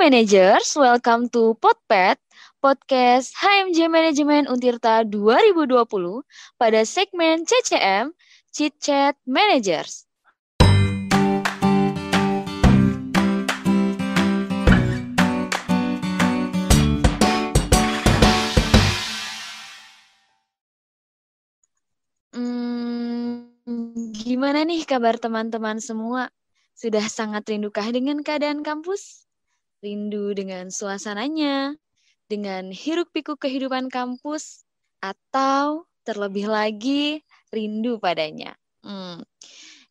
Managers, welcome to Podpad, podcast HMJ Manajemen Untirta 2020 pada segmen CCM, Chit Chat Managers. Gimana nih kabar teman-teman semua? Sudah sangat rindukah dengan keadaan kampus? Rindu dengan suasananya, dengan hiruk-pikuk kehidupan kampus, atau terlebih lagi rindu padanya?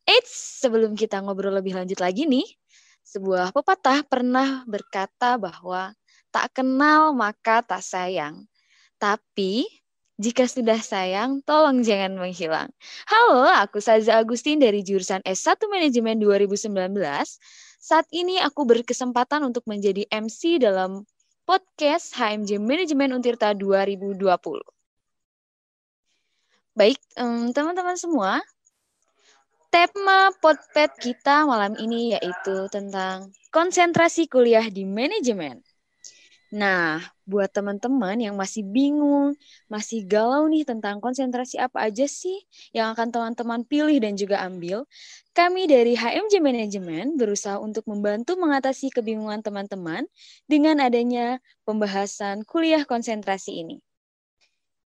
Eits, sebelum kita ngobrol lebih lanjut lagi nih, sebuah pepatah pernah berkata bahwa tak kenal maka tak sayang. Tapi jika sudah sayang, tolong jangan menghilang. Halo, aku Saza Agustin dari jurusan S1 Manajemen 2019. Saat ini aku berkesempatan untuk menjadi MC dalam podcast HMJ Manajemen Untirta 2020. Baik, teman-teman semua, tema podcast kita malam ini yaitu tentang konsentrasi kuliah di manajemen. Nah, buat teman-teman yang masih bingung, masih galau nih tentang konsentrasi apa aja sih yang akan teman-teman pilih dan juga ambil, kami dari HMJ Manajemen berusaha untuk membantu mengatasi kebingungan teman-teman dengan adanya pembahasan kuliah konsentrasi ini.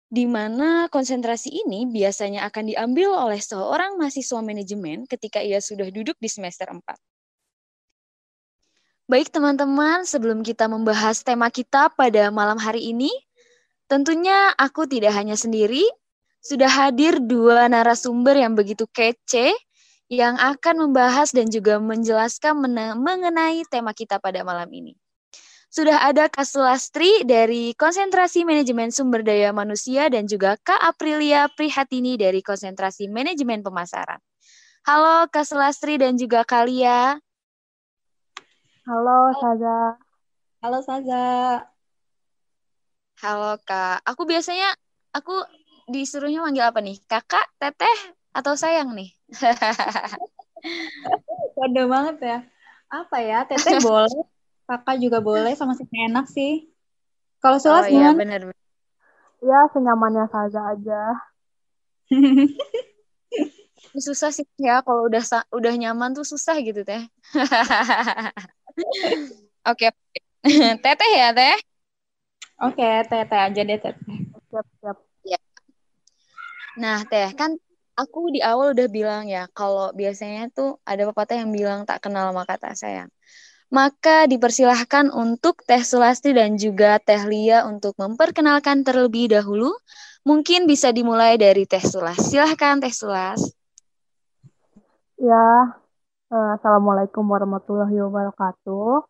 Di mana konsentrasi ini biasanya akan diambil oleh seorang mahasiswa manajemen ketika ia sudah duduk di semester 4. Baik teman-teman, sebelum kita membahas tema kita pada malam hari ini, tentunya aku tidak hanya sendiri, sudah hadir dua narasumber yang begitu kece yang akan membahas dan juga menjelaskan mengenai tema kita pada malam ini. Sudah ada Kak Sulastri dari Konsentrasi Manajemen Sumber Daya Manusia dan juga Kak Aprilia Prihatini dari Konsentrasi Manajemen Pemasaran. Halo Kak Sulastri dan juga Kak Lia. Halo Saza. Halo Saza. Halo Kak. Aku disuruhnya manggil apa nih? Kakak, teteh, atau sayang nih? Kode banget ya. Apa ya? Teteh boleh, kakak juga boleh, sama-sama enak sih. Kalau Sulas iya, gimana? benar. Ya, senyamannya Saza aja. Susah sih ya kalau udah nyaman tuh susah gitu teh. Oke. Teteh ya teh? Oke, teteh aja deh teteh. Siap-siap. Ya. Nah teh, kan aku di awal udah bilang ya, kalau biasanya tuh ada pepatah yang bilang tak kenal maka tak sayang. Maka dipersilahkan untuk Teh Sulasti dan juga Teh Lia untuk memperkenalkan terlebih dahulu. Mungkin bisa dimulai dari Teh Sulas. Silahkan Teh Sulas. Ya, Assalamualaikum warahmatullahi wabarakatuh.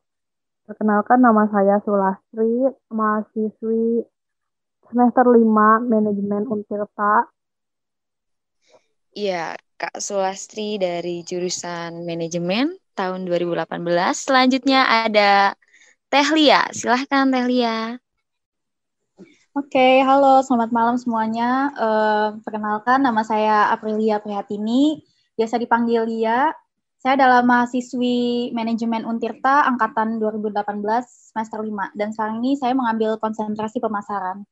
Perkenalkan nama saya Sulastri, mahasiswi semester 5 Manajemen Untirta. Iya, Kak Sulastri dari jurusan Manajemen tahun 2018. Selanjutnya ada Teh Lia. Silahkan Teh Lia. Oke, halo, selamat malam semuanya. Perkenalkan, nama saya Aprilia Prihatini, biasa dipanggil Lia. Saya adalah mahasiswi Manajemen Untirta angkatan 2018 semester 5, dan sekarang ini saya mengambil konsentrasi pemasaran.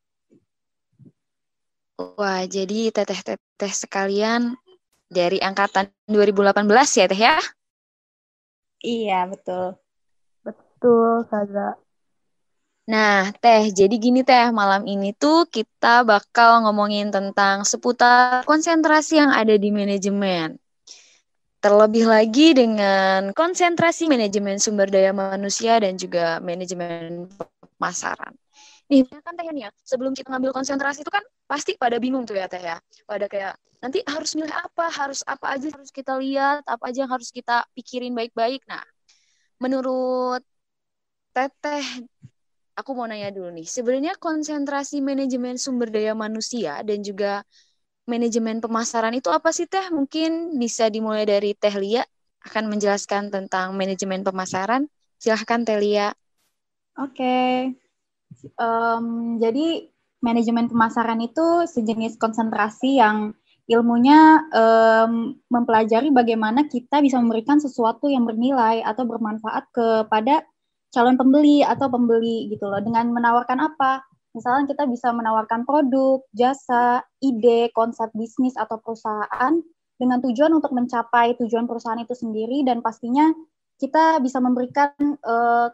Wah, jadi teteh-teteh sekalian dari angkatan 2018 ya Teh ya? Iya, betul. Betul, Saza. Nah, Teh, jadi gini Teh, malam ini tuh kita bakal ngomongin tentang seputar konsentrasi yang ada di manajemen. Terlebih lagi dengan konsentrasi manajemen sumber daya manusia dan juga manajemen pemasaran. Nih, kan Teh ya, sebelum kita ngambil konsentrasi itu kan pasti pada bingung tuh ya Teh ya. Pada kayak, nanti harus milih apa, harus apa aja harus kita lihat, apa aja yang harus kita pikirin baik-baik. Nah, menurut Teteh, aku mau nanya dulu nih, sebenarnya konsentrasi manajemen sumber daya manusia dan juga manajemen pemasaran itu apa sih Teh? Mungkin bisa dimulai dari Teh Lia akan menjelaskan tentang manajemen pemasaran. Silahkan Teh Lia. Oke. Jadi manajemen pemasaran itu sejenis konsentrasi yang ilmunya mempelajari bagaimana kita bisa memberikan sesuatu yang bernilai atau bermanfaat kepada calon pembeli atau pembeli gitu loh. Dengan menawarkan apa? Misalnya kita bisa menawarkan produk, jasa, ide, konsep bisnis atau perusahaan dengan tujuan untuk mencapai tujuan perusahaan itu sendiri dan pastinya kita bisa memberikan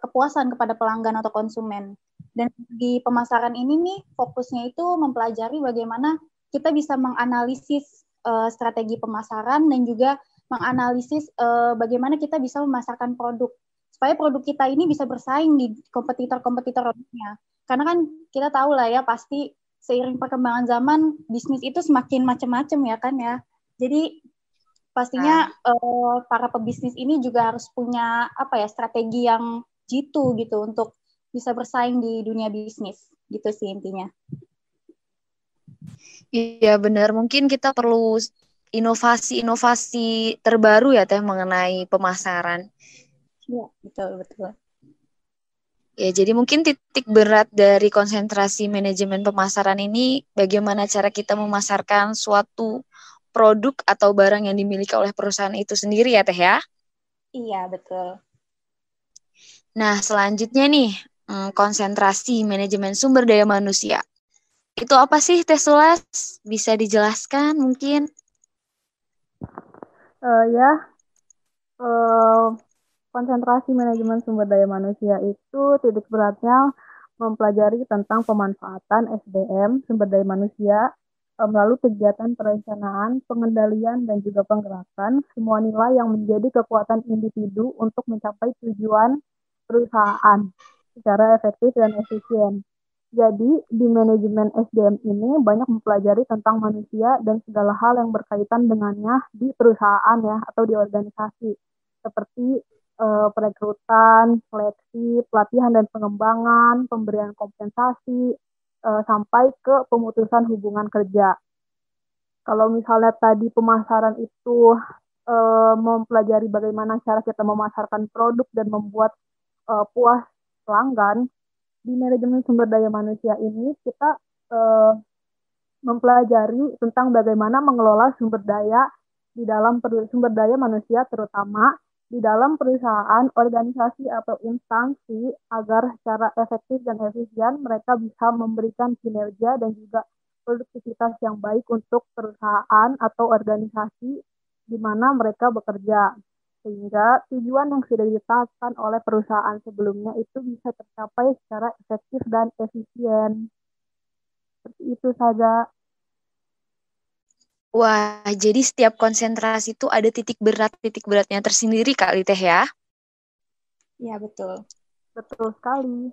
kepuasan kepada pelanggan atau konsumen. Dan di pemasaran ini nih fokusnya itu mempelajari bagaimana kita bisa menganalisis strategi pemasaran dan juga menganalisis bagaimana kita bisa memasarkan produk supaya produk kita ini bisa bersaing di kompetitor-kompetitor lainnya. Karena kan kita tahu lah ya pasti seiring perkembangan zaman bisnis itu semakin macam-macam ya kan ya. Jadi pastinya para pebisnis ini juga harus punya strategi yang jitu gitu untuk bisa bersaing di dunia bisnis gitu sih intinya. Iya benar, mungkin kita perlu inovasi-inovasi terbaru ya Teh mengenai pemasaran. Iya, betul. Ya, jadi mungkin titik berat dari konsentrasi manajemen pemasaran ini bagaimana cara kita memasarkan suatu produk atau barang yang dimiliki oleh perusahaan itu sendiri ya Teh ya. Iya, betul. Nah, selanjutnya nih, konsentrasi manajemen sumber daya manusia. Itu apa sih Teh Sulas? Bisa dijelaskan mungkin? Konsentrasi manajemen sumber daya manusia itu titik beratnya mempelajari tentang pemanfaatan SDM, sumber daya manusia, melalui kegiatan perencanaan, pengendalian, dan juga penggerakan, semua nilai yang menjadi kekuatan individu untuk mencapai tujuan perusahaan secara efektif dan efisien. Jadi, di manajemen SDM ini banyak mempelajari tentang manusia dan segala hal yang berkaitan dengannya di perusahaan ya, atau di organisasi. Seperti perekrutan, seleksi, pelatihan dan pengembangan, pemberian kompensasi, sampai ke pemutusan hubungan kerja. Kalau misalnya tadi pemasaran itu mempelajari bagaimana cara kita memasarkan produk dan membuat puas pelanggan, di manajemen sumber daya manusia ini kita mempelajari tentang bagaimana mengelola sumber daya di dalam sumber daya manusia terutama di dalam perusahaan, organisasi atau instansi agar secara efektif dan efisien mereka bisa memberikan kinerja dan juga produktivitas yang baik untuk perusahaan atau organisasi di mana mereka bekerja. Sehingga tujuan yang sudah ditetapkan oleh perusahaan sebelumnya itu bisa tercapai secara efektif dan efisien. Seperti itu saja. Wah, jadi setiap konsentrasi itu ada titik beratnya tersendiri kali Teh ya? Iya, betul. Betul sekali.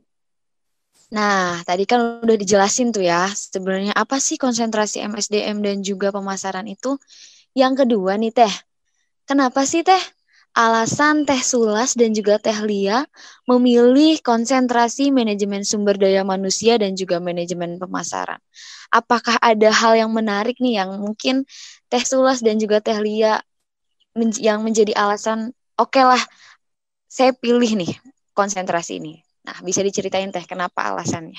Nah, tadi kan udah dijelasin tuh ya, sebenarnya apa sih konsentrasi MSDM dan juga pemasaran itu? Yang kedua nih Teh, kenapa sih Teh alasan Teh Sulas dan juga Teh Lia memilih konsentrasi manajemen sumber daya manusia dan juga manajemen pemasaran? Apakah ada hal yang menarik nih yang mungkin Teh Sulas dan juga Teh Lia yang menjadi alasan oke lah saya pilih nih konsentrasi ini. Nah, bisa diceritain Teh kenapa alasannya?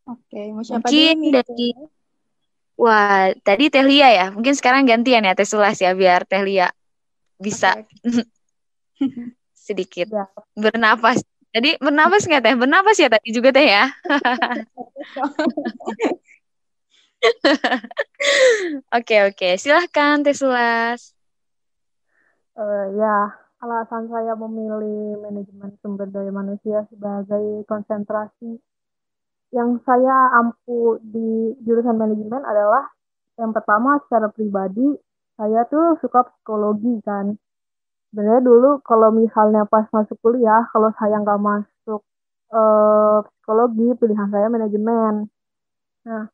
Oke, mau siapa dulu Mungkin nih? wah, tadi Teh Lia ya. Mungkin sekarang gantian ya Teh Sulas ya biar Teh Lia bisa Okay. sedikit Ya. bernapas. Jadi bernapas nggak Teh? Bernapas ya tadi juga Teh ya. Oke. Silahkan Teh Sulas. Ya, alasan saya memilih manajemen sumber daya manusia sebagai konsentrasi yang saya ampu di jurusan manajemen adalah yang pertama secara pribadi saya tuh suka psikologi kan. Sebenarnya dulu kalau misalnya pas masuk kuliah, kalau saya nggak masuk psikologi, pilihan saya manajemen. Nah,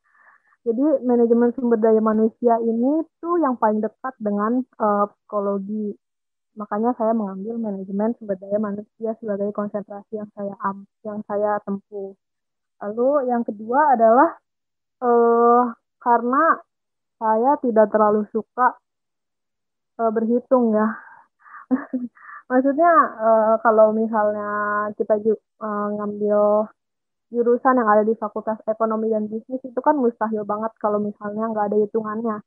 jadi manajemen sumber daya manusia ini tuh yang paling dekat dengan psikologi. Makanya saya mengambil manajemen sumber daya manusia sebagai konsentrasi yang saya tempuh. Lalu yang kedua adalah karena saya tidak terlalu suka berhitung ya. Maksudnya kalau misalnya kita ngambil jurusan yang ada di Fakultas Ekonomi dan Bisnis itu kan mustahil banget kalau misalnya nggak ada hitungannya.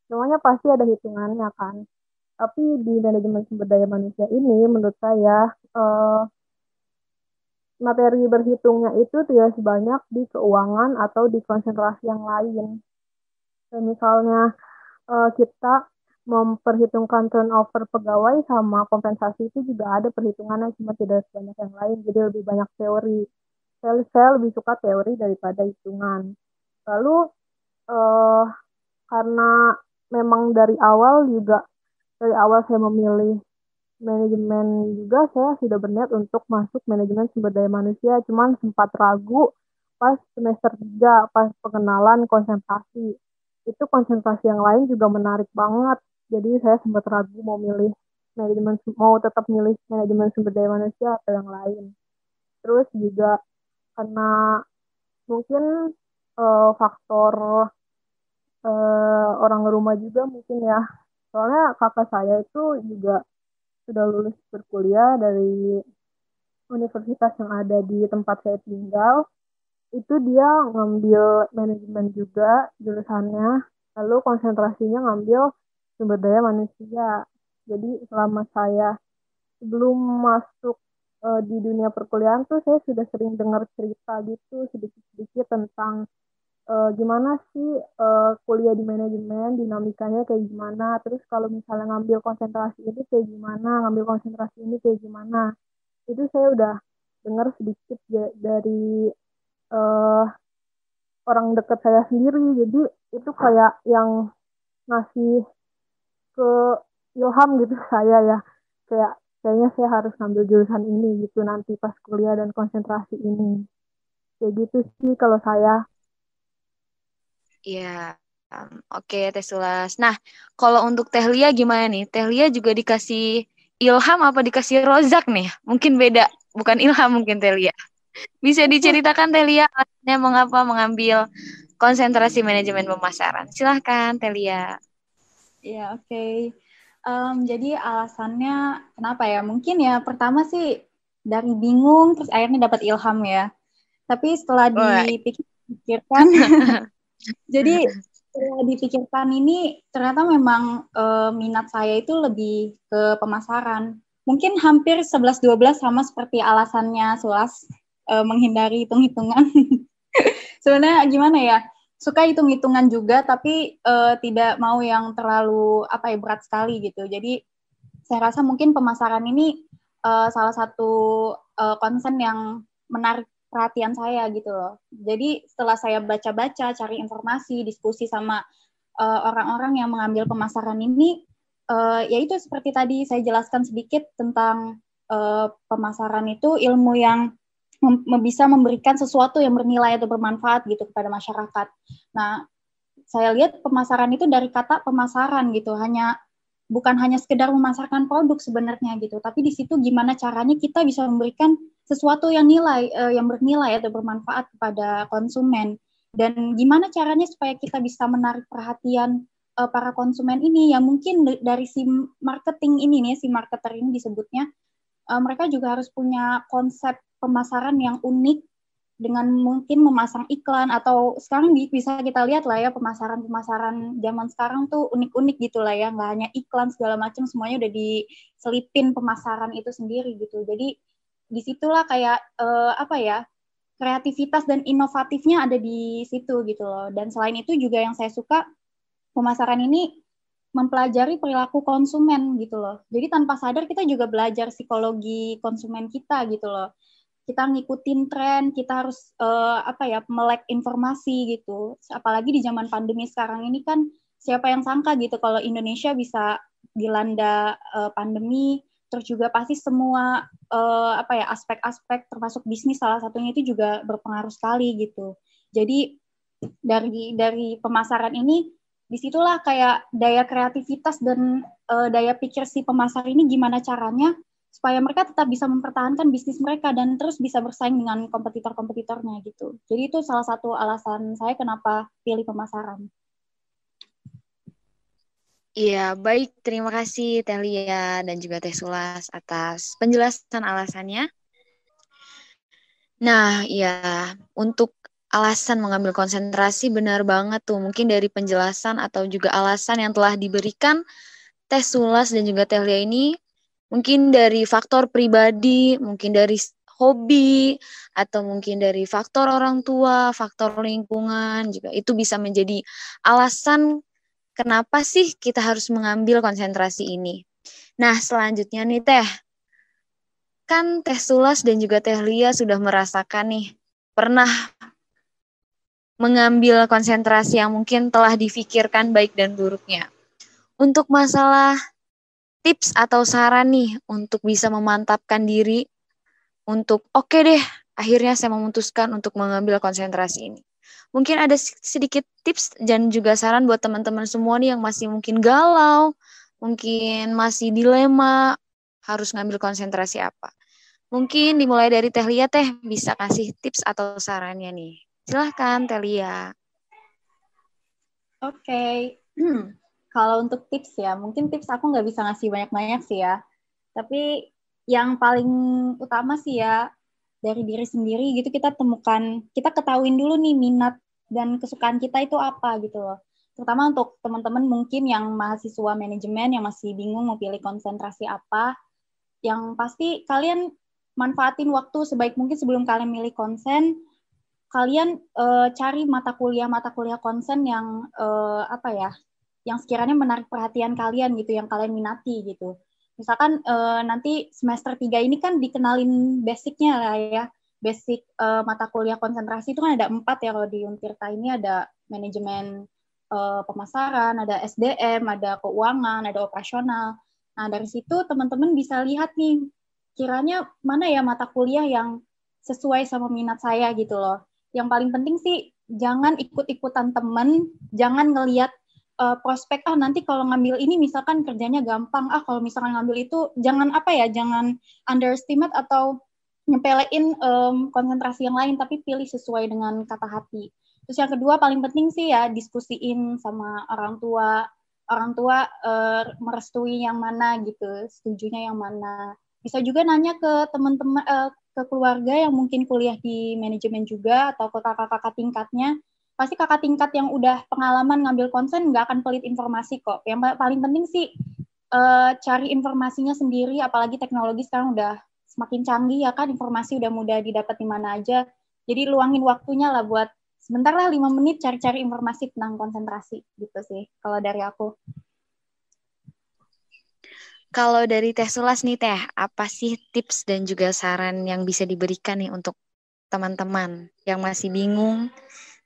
Semuanya pasti ada hitungannya kan. Tapi di manajemen sumber daya manusia ini menurut saya materi berhitungnya itu tidak sebanyak di keuangan atau di konsentrasi yang lain. Dan misalnya kita memperhitungkan turnover pegawai sama kompensasi itu juga ada perhitungannya, cuma tidak sebanyak yang lain, jadi lebih banyak teori. Saya lebih suka teori daripada hitungan. Lalu eh, karena memang dari awal saya memilih manajemen juga, saya sudah berniat untuk masuk manajemen sumber daya manusia, cuman sempat ragu pas semester 3 pas pengenalan konsentrasi. Itu konsentrasi yang lain juga menarik banget. Jadi saya sempat ragu mau tetap milih manajemen sumber daya manusia atau yang lain. Terus juga karena mungkin faktor orang rumah juga mungkin ya. Soalnya kakak saya itu juga sudah lulus berkuliah dari universitas yang ada di tempat saya tinggal. Itu dia ngambil manajemen juga jurusannya, lalu konsentrasinya ngambil sumber daya manusia. Jadi selama saya sebelum masuk di dunia perkuliahan tuh saya sudah sering dengar cerita gitu sedikit-sedikit tentang gimana sih kuliah di manajemen, dinamikanya kayak gimana, terus kalau misalnya ngambil konsentrasi ini kayak gimana, ngambil konsentrasi ini kayak gimana. Itu saya udah dengar sedikit dari eh, orang dekat saya sendiri. Jadi itu kayak yang ngasih ke ilham gitu saya ya. Kayak kayaknya saya harus ngambil jurusan ini gitu nanti pas kuliah dan konsentrasi ini. Kayak gitu sih kalau saya. Iya, oke Teh Sulas. Nah, kalau untuk Teh Lia gimana nih? Teh Lia juga dikasih ilham apa dikasih rozak nih? Mungkin beda, bukan ilham mungkin Teh Lia. Bisa diceritakan Teh Lia alasannya mengapa mengambil konsentrasi manajemen pemasaran? Silahkan Teh Lia. Ya, oke. Jadi alasannya kenapa ya? Mungkin ya pertama sih dari bingung terus akhirnya dapat ilham ya. Tapi setelah Wah, dipikirkan, jadi setelah dipikirkan ini ternyata memang minat saya itu lebih ke pemasaran. Mungkin hampir 11-12 sama seperti alasannya Sulas, menghindari hitung-hitungan. Sebenarnya gimana ya? Suka hitung-hitungan juga, tapi tidak mau yang terlalu berat sekali gitu. Jadi saya rasa mungkin pemasaran ini salah satu concern yang menarik perhatian saya gitu loh. Jadi setelah saya baca-baca, cari informasi, diskusi sama orang-orang yang mengambil pemasaran ini, yaitu seperti tadi saya jelaskan sedikit tentang pemasaran itu ilmu yang bisa memberikan sesuatu yang bernilai atau bermanfaat gitu kepada masyarakat. Nah, saya lihat pemasaran itu dari kata pemasaran gitu, bukan hanya sekedar memasarkan produk sebenarnya gitu, tapi di situ gimana caranya kita bisa memberikan sesuatu yang bernilai atau bermanfaat kepada konsumen, dan gimana caranya supaya kita bisa menarik perhatian para konsumen ini, yang mungkin dari si marketing ini nih, si marketer ini disebutnya, mereka juga harus punya konsep pemasaran yang unik dengan mungkin memasang iklan, atau sekarang bisa kita lihat lah ya pemasaran zaman sekarang tuh unik-unik gitu lah ya, nggak hanya iklan segala macam, semuanya udah diselipin pemasaran itu sendiri gitu. Jadi disitulah kayak kreativitas dan inovatifnya ada di situ gitu loh. Dan selain itu juga yang saya suka, pemasaran ini mempelajari perilaku konsumen gitu loh. Jadi tanpa sadar kita juga belajar psikologi konsumen kita gitu loh. Kita ngikutin tren, kita harus melek informasi gitu. Apalagi di zaman pandemi sekarang ini kan, siapa yang sangka gitu kalau Indonesia bisa dilanda pandemi, terus juga pasti semua aspek-aspek termasuk bisnis salah satunya itu juga berpengaruh sekali gitu. Jadi dari pemasaran ini, disitulah kayak daya kreativitas dan daya pikir si pemasar ini gimana caranya supaya mereka tetap bisa mempertahankan bisnis mereka dan terus bisa bersaing dengan kompetitor-kompetitornya gitu. Jadi itu salah satu alasan saya kenapa pilih pemasaran. iya, baik. Terima kasih Teh Lia dan juga Teh Sulas atas penjelasan alasannya. Nah, ya, untuk alasan mengambil konsentrasi benar banget tuh. Mungkin dari penjelasan atau juga alasan yang telah diberikan Teh Sulas dan juga Teh Lia ini, mungkin dari faktor pribadi, mungkin dari hobi, atau mungkin dari faktor orang tua, faktor lingkungan juga. Itu bisa menjadi alasan kenapa sih kita harus mengambil konsentrasi ini. Nah, selanjutnya nih Teh, kan Teh Sulas dan juga Teh Lia sudah merasakan nih, pernah mengambil konsentrasi yang mungkin telah difikirkan baik dan buruknya. Untuk masalah tips atau saran nih untuk bisa memantapkan diri untuk oke deh, akhirnya saya memutuskan untuk mengambil konsentrasi ini. Mungkin ada sedikit tips dan juga saran buat teman-teman semua nih yang masih mungkin galau, mungkin masih dilema, harus ngambil konsentrasi apa. Mungkin dimulai dari Teh Lia, Teh bisa kasih tips atau sarannya nih. Silahkan Teh Lia. Oke. Kalau untuk tips ya, mungkin tips aku nggak bisa ngasih banyak-banyak sih ya. Tapi yang paling utama sih ya, dari diri sendiri gitu kita temukan, kita ketahuin dulu nih minat dan kesukaan kita itu apa gitu loh. Terutama untuk teman-teman mungkin yang mahasiswa manajemen yang masih bingung mau pilih konsentrasi apa, yang pasti kalian manfaatin waktu sebaik mungkin sebelum kalian milih konsen, kalian cari mata kuliah konsen yang apa ya, yang sekiranya menarik perhatian kalian gitu, yang kalian minati gitu. Misalkan nanti semester 3 ini kan dikenalin basicnya lah ya, basic mata kuliah konsentrasi itu kan ada 4 ya kalau di Untirta ini, ada manajemen pemasaran, ada SDM, ada keuangan, ada operasional. Nah dari situ teman-teman bisa lihat nih, kiranya mana ya mata kuliah yang sesuai sama minat saya gitu loh. Yang paling penting sih jangan ikut-ikutan teman, jangan ngelihat prospek nanti kalau ngambil ini misalkan kerjanya gampang, kalau misalkan ngambil itu jangan jangan underestimate atau nyepelein konsentrasi yang lain, tapi pilih sesuai dengan kata hati. Terus yang kedua paling penting sih ya diskusiin sama orang tua merestui yang mana gitu, setujunya yang mana. Bisa juga nanya ke teman-teman ke keluarga yang mungkin kuliah di manajemen juga, atau ke kakak-kakak tingkatnya. Pasti kakak tingkat yang udah pengalaman ngambil konsen nggak akan pelit informasi kok. Yang paling penting sih cari informasinya sendiri, apalagi teknologi sekarang udah semakin canggih ya kan, informasi udah mudah didapat di mana aja. Jadi luangin waktunya lah buat sebentar lah 5 menit cari-cari informasi tentang konsentrasi gitu sih kalau dari aku. Kalau dari Teh Sulas nih Teh, apa sih tips dan juga saran yang bisa diberikan nih untuk teman-teman yang masih bingung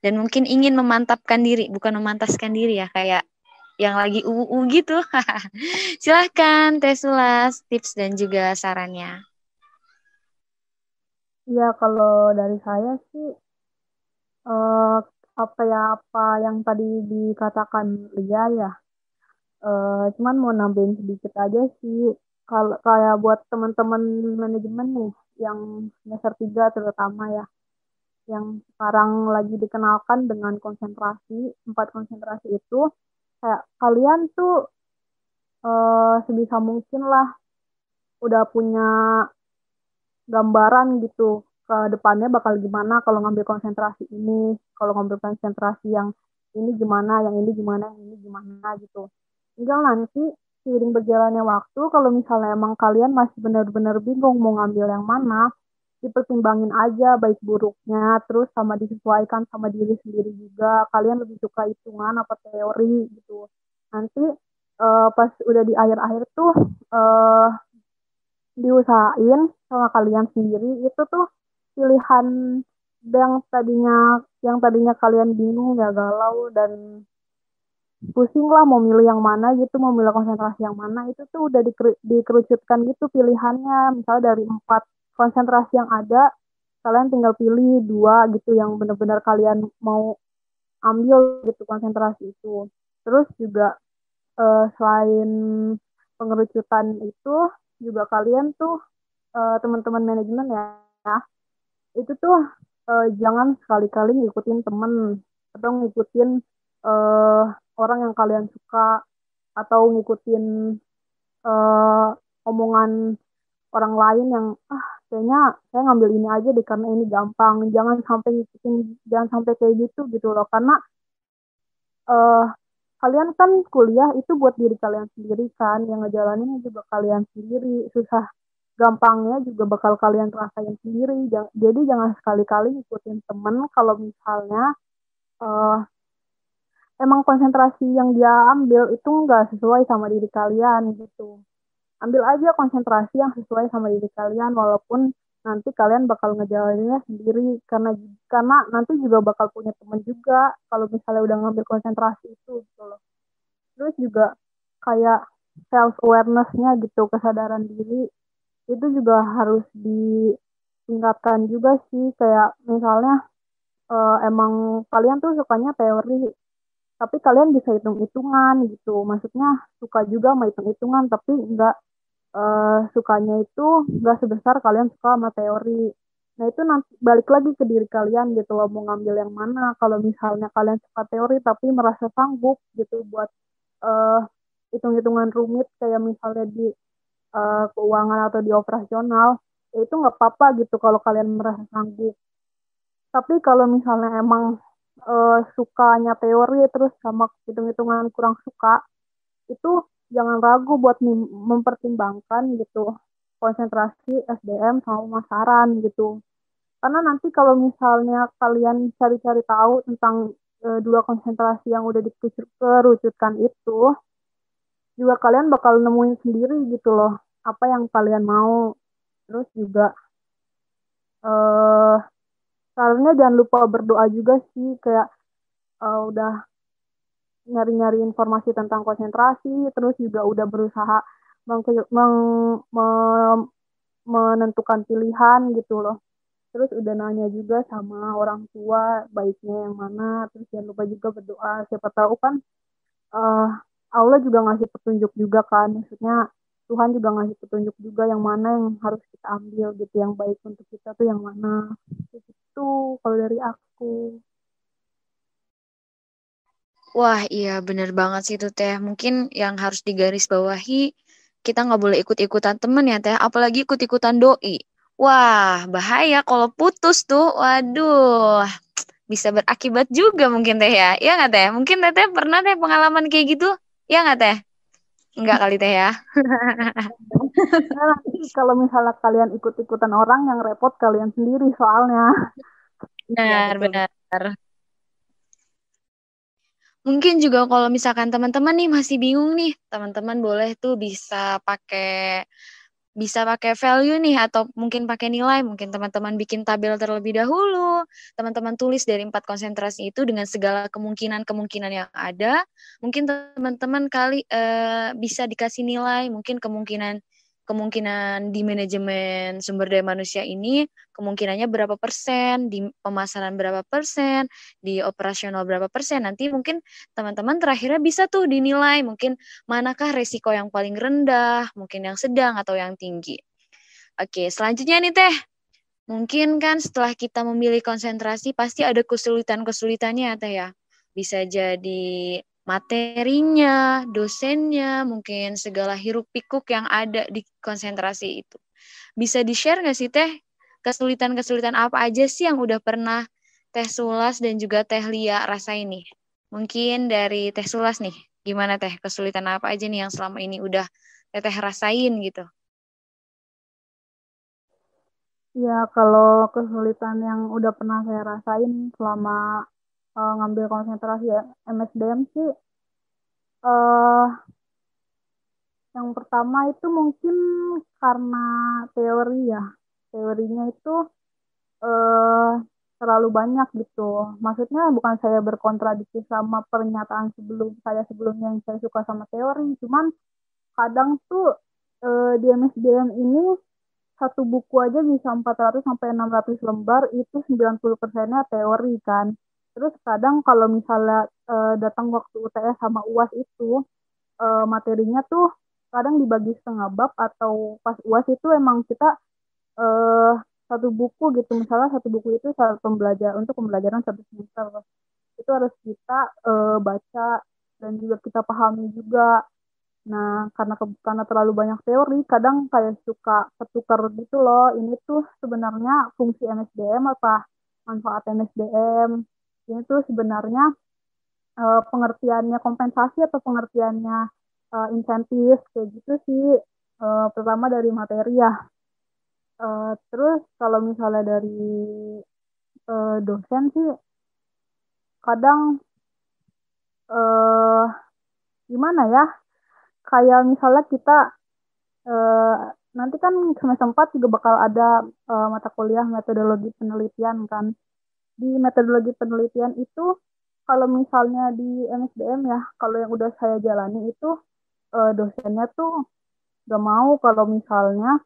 dan mungkin ingin memantapkan diri, bukan memantaskan diri ya, kayak yang lagi gitu. Silahkan Teh Sulas, tips dan juga sarannya. Ya, kalau dari saya sih, eh, apa yang tadi dikatakan Lia ya, cuman mau nambahin sedikit aja sih. Kalau kayak buat teman-teman manajemen nih, yang semester 3 terutama ya, yang sekarang lagi dikenalkan dengan konsentrasi, 4 konsentrasi itu, kayak kalian tuh sebisa mungkin lah udah punya gambaran gitu ke depannya bakal gimana kalau ngambil konsentrasi ini, kalau ngambil konsentrasi yang ini gimana, yang ini gimana, yang ini gimana gitu. Tinggal nanti seiring berjalannya waktu, kalau misalnya emang kalian masih benar-benar bingung mau ngambil yang mana, dipertimbangin aja baik buruknya, terus sama disesuaikan sama diri sendiri juga. Kalian lebih suka hitungan apa teori gitu. Nanti pas udah di akhir-akhir tuh eh, diusahain sama kalian sendiri itu tuh pilihan yang tadinya kalian bingung ya galau dan pusing lah mau milih yang mana gitu, mau milih konsentrasi yang mana, itu tuh udah dikerucutkan gitu pilihannya. Misalnya dari 4 konsentrasi yang ada, kalian tinggal pilih 2 gitu yang benar-benar kalian mau ambil gitu konsentrasi itu. Terus juga selain pengerucutan itu juga kalian tuh teman-teman manajemen ya, itu tuh jangan sekali-kali ngikutin temen atau ngikutin eh, orang yang kalian suka atau ngikutin eh, omongan orang lain yang kayaknya saya ngambil ini aja deh karena ini gampang. Jangan sampai kayak gitu loh, karena eh, kalian kan kuliah itu buat diri kalian sendiri kan, yang ngejalanin juga kalian sendiri. gampangnya juga bakal kalian rasain sendiri. Jadi jangan sekali-kali ngikutin temen kalau misalnya uh, emang konsentrasi yang dia ambil itu nggak sesuai sama diri kalian gitu. Ambil aja konsentrasi yang sesuai sama diri kalian, walaupun nanti kalian bakal ngejalaninnya sendiri, karena nanti juga bakal punya temen juga kalau misalnya udah ngambil konsentrasi itu gitu loh. Terus juga kayak self awareness-nya gitu, kesadaran diri itu juga harus ditingkatkan juga sih. Kayak misalnya emang kalian tuh sukanya teori, tapi kalian bisa hitung-hitungan gitu. Maksudnya suka juga sama hitung-hitungan, tapi nggak sukanya itu nggak sebesar kalian suka sama teori. Nah itu nanti balik lagi ke diri kalian gitu loh, mau ngambil yang mana. Kalau misalnya kalian suka teori tapi merasa sanggup gitu buat uh, hitung-hitungan rumit kayak misalnya di keuangan atau di operasional, ya itu nggak apa-apa gitu kalau kalian merasa sanggup. Tapi kalau misalnya emang sukanya teori terus sama hitung-hitungan kurang suka, itu jangan ragu buat mempertimbangkan gitu konsentrasi SDM sama pemasaran gitu. Karena nanti kalau misalnya kalian cari-cari tahu tentang dua konsentrasi yang udah dikerucutkan itu, juga kalian bakal nemuin sendiri gitu loh apa yang kalian mau. Terus juga eh seharusnya jangan lupa berdoa juga sih, kayak udah nyari-nyari informasi tentang konsentrasi, terus juga udah berusaha menentukan pilihan gitu loh. Terus udah nanya juga sama orang tua baiknya yang mana, terus jangan lupa juga berdoa, siapa tahu kan uh, Allah juga ngasih petunjuk juga kan, maksudnya Tuhan juga ngasih petunjuk juga yang mana yang harus kita ambil gitu, yang baik untuk kita tuh yang mana. Itu kalau dari aku. Wah, iya bener banget sih itu Teh. Mungkin yang harus digarisbawahi, kita nggak boleh ikut-ikutan temen ya Teh, apalagi ikut-ikutan doi. Wah, bahaya kalau putus tuh. Waduh, bisa berakibat juga mungkin Teh ya. Iya nggak Teh? Mungkin Teh pernah Teh pengalaman kayak gitu? Iya nggak Teh? Enggak kali Teh ya. Nah, nanti kalau misalnya kalian ikut-ikutan orang yang repot kalian sendiri soalnya. Iya, Benar, betul. benar. Mungkin juga kalau misalkan teman-teman nih masih bingung nih, teman-teman boleh tuh bisa pakai value nih atau mungkin pakai nilai. Mungkin teman-teman bikin tabel terlebih dahulu. Teman-teman tulis dari 4 konsentrasi itu dengan segala kemungkinan-kemungkinan yang ada. Mungkin teman-teman bisa dikasih nilai, mungkin kemungkinan di manajemen sumber daya manusia ini kemungkinannya berapa persen, di pemasaran berapa persen, di operasional berapa persen. Nanti mungkin teman-teman terakhirnya bisa tuh dinilai mungkin manakah resiko yang paling rendah, mungkin yang sedang atau yang tinggi. Oke, selanjutnya nih Teh. Mungkin kan setelah kita memilih konsentrasi pasti ada kesulitan-kesulitannya Teh ya. Bisa jadi materinya, dosennya, mungkin segala hiruk pikuk yang ada di konsentrasi itu. Bisa di-share nggak sih Teh, kesulitan-kesulitan apa aja sih yang udah pernah Teh Sulas dan juga Teh Lia rasain nih? Mungkin dari Teh Sulas nih, gimana Teh, kesulitan apa aja nih yang selama ini udah Teh rasain gitu? Ya, kalau kesulitan yang udah pernah saya rasain selama ngambil konsentrasi ya, MSDM sih, eh yang pertama itu mungkin karena teori ya. Teorinya itu eh, terlalu banyak gitu. Maksudnya bukan saya berkontradiksi sama pernyataan sebelumnya yang saya suka sama teori, cuman kadang tuh di MSDM ini satu buku aja bisa 400 sampai 600 lembar, itu 90%-nya teori kan. Terus kadang kalau misalnya datang waktu UTS sama UAS itu materinya tuh kadang dibagi setengah bab, atau pas UAS itu emang kita eh, satu buku gitu, misalnya satu buku itu satu untuk pembelajaran satu semester, itu harus kita baca dan juga kita pahami juga. Nah, karena terlalu banyak teori, kadang kayak suka ketukar gitu loh. Ini tuh sebenarnya fungsi MSDM apa manfaat MSDM? Ini tuh sebenarnya pengertiannya kompensasi atau pengertiannya insentif kayak gitu sih. Pertama dari materi ya. Terus kalau misalnya dari dosen sih kadang eh gimana ya? Kayak misalnya kita eh, nanti kan semester 4 juga bakal ada mata kuliah metodologi penelitian kan. Di metodologi penelitian itu kalau misalnya di MSDM ya, kalau yang udah saya jalani itu dosennya tuh gak mau kalau misalnya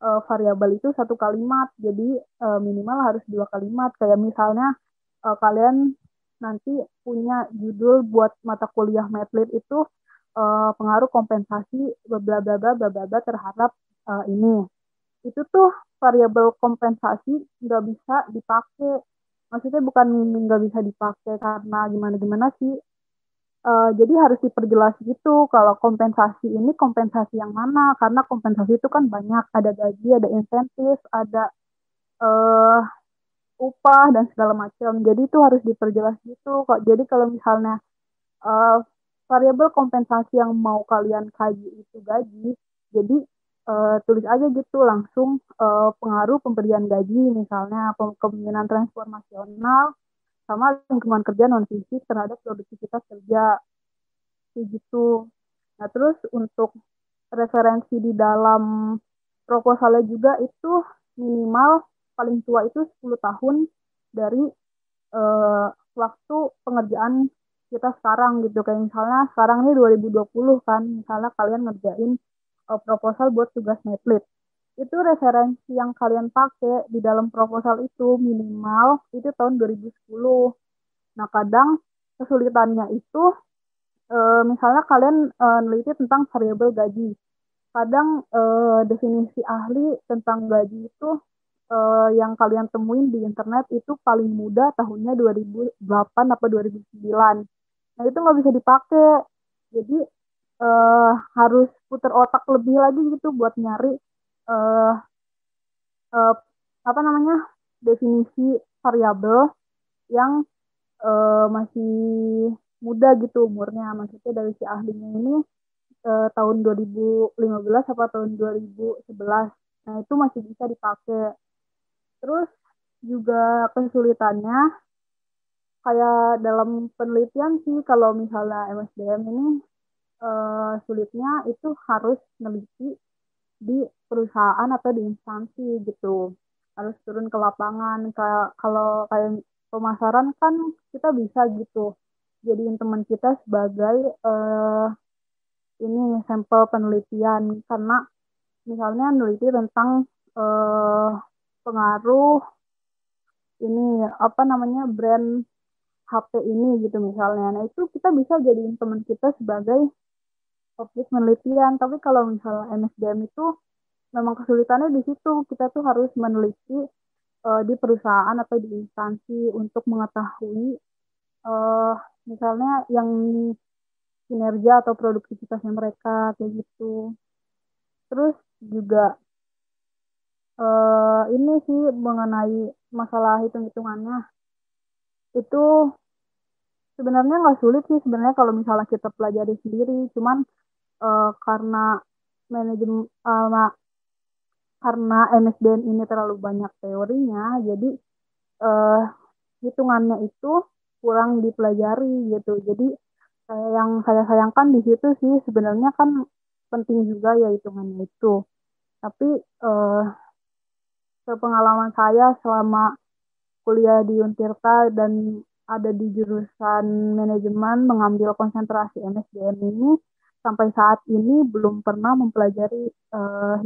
variabel itu satu kalimat, jadi minimal harus dua kalimat. Kayak misalnya kalian nanti punya judul buat mata kuliah Medlit itu pengaruh kompensasi bla bla bla bla bla bla terhadap ini. Itu tuh variabel kompensasi nggak bisa dipakai. Maksudnya bukan nggak bisa dipakai karena gimana-gimana sih. Jadi harus diperjelas gitu kalau kompensasi ini kompensasi yang mana karena kompensasi itu kan banyak, ada gaji, ada insentif, ada eh, upah dan segala macam. Jadi itu harus diperjelas gitu kok. Jadi kalau misalnya eh, variabel kompensasi yang mau kalian kaji itu gaji, jadi tulis aja gitu langsung pengaruh pemberian gaji misalnya kemungkinan transformasional sama lingkungan kerja non fisik terhadap produktivitas kerja kayak gitu. Nah, terus untuk referensi di dalam proposalnya juga itu minimal paling tua itu 10 tahun dari eh, waktu pengerjaan kita sekarang gitu. Kayak misalnya sekarang ini 2020 kan, misalnya kalian ngerjain proposal buat tugas Netlit. Itu referensi yang kalian pakai di dalam proposal itu minimal itu tahun 2010. Nah, kadang kesulitannya itu misalnya kalian neliti tentang variabel gaji. Kadang definisi ahli tentang gaji itu yang kalian temuin di internet itu paling muda tahunnya 2008 atau 2009. Nah, itu nggak bisa dipakai. Jadi harus putar otak lebih lagi gitu buat nyari eh, eh, apa namanya definisi variabel yang masih muda gitu umurnya. Maksudnya dari si ahlinya ini tahun 2015 apa tahun 2011. Nah, itu masih bisa dipakai. Terus juga kesulitannya kayak dalam penelitian sih kalau misalnya MSDM ini sulitnya itu harus meneliti di perusahaan atau di instansi gitu. Harus turun ke lapangan. Kalau kayak pemasaran kan kita bisa gitu jadiin teman kita sebagai ini sampel penelitian karena misalnya meneliti tentang eh, pengaruh ini apa namanya brand HP ini gitu misalnya. Nah, itu kita bisa jadiin teman kita sebagai objek penelitian. Tapi kalau misalnya MSDM itu memang kesulitannya di situ. Kita tuh harus meneliti di perusahaan atau di instansi untuk mengetahui eh, misalnya yang kinerja atau produktivitasnya mereka kayak gitu. Terus juga ini sih mengenai masalah hitung-hitungannya itu sebenarnya nggak sulit sih sebenarnya kalau misalnya kita pelajari sendiri. Cuman karena manajemen karena MSDN ini terlalu banyak teorinya, jadi eh, hitungannya itu kurang dipelajari gitu. Jadi yang saya sayangkan di situ sih sebenarnya kan penting juga ya hitungannya itu. Tapi eh, sepengalaman saya selama kuliah di Untirta dan ada di jurusan manajemen mengambil konsentrasi MSDM ini sampai saat ini belum pernah mempelajari